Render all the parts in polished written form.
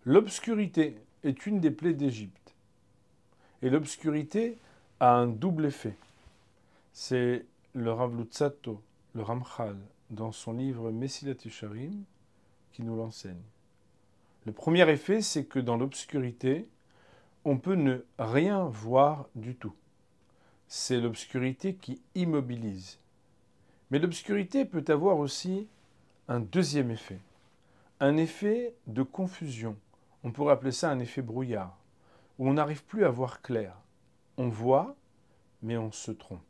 L'obscurité est une des plaies d'Égypte. Et l'obscurité a un double effet. C'est le Rav Luzzatto, le Ramchal, dans son livre Mesilat Yesharim, qui nous l'enseigne. Le premier effet, c'est que dans l'obscurité, on peut ne rien voir du tout. C'est l'obscurité qui immobilise. Mais l'obscurité peut avoir aussi un deuxième effet, un effet de confusion. On pourrait appeler ça un effet brouillard, où on n'arrive plus à voir clair. On voit, mais on se trompe.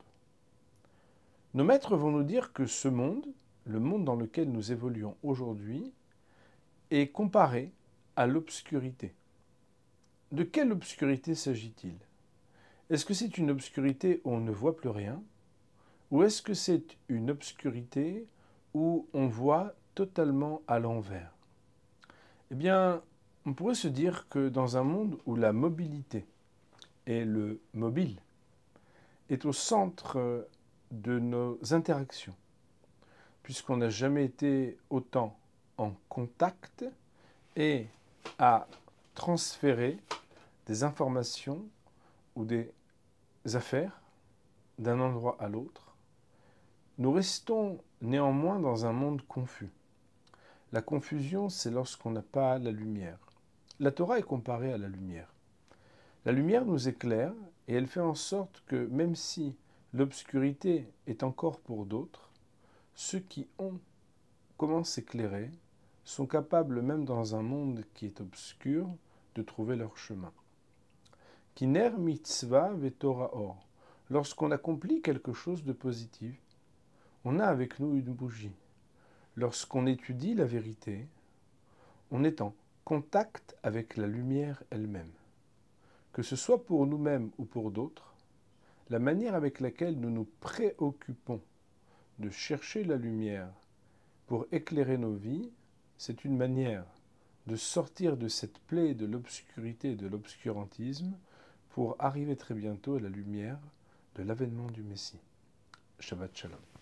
Nos maîtres vont nous dire que ce monde, le monde dans lequel nous évoluons aujourd'hui, est comparé à l'obscurité. De quelle obscurité s'agit-il? Est-ce que c'est une obscurité où on ne voit plus rien? Ou est-ce que c'est une obscurité où on voit totalement à l'envers? Eh bien, on pourrait se dire que dans un monde où la mobilité et le mobile est au centre de nos interactions, puisqu'on n'a jamais été autant en contact et à transférer des informations ou des affaires d'un endroit à l'autre, nous restons néanmoins dans un monde confus. La confusion, c'est lorsqu'on n'a pas la lumière. La Torah est comparée à la lumière. La lumière nous éclaire et elle fait en sorte que même si l'obscurité est encore pour d'autres, ceux qui ont comment s'éclairer sont capables, même dans un monde qui est obscur, de trouver leur chemin. Kiner mitzvah vetora or. Lorsqu'on accomplit quelque chose de positif, on a avec nous une bougie. Lorsqu'on étudie la vérité, on est en contact avec la lumière elle-même. Que ce soit pour nous-mêmes ou pour d'autres, la manière avec laquelle nous nous préoccupons de chercher la lumière pour éclairer nos vies, c'est une manière de sortir de cette plaie de l'obscurité et de l'obscurantisme pour arriver très bientôt à la lumière de l'avènement du Messie. Shabbat Shalom.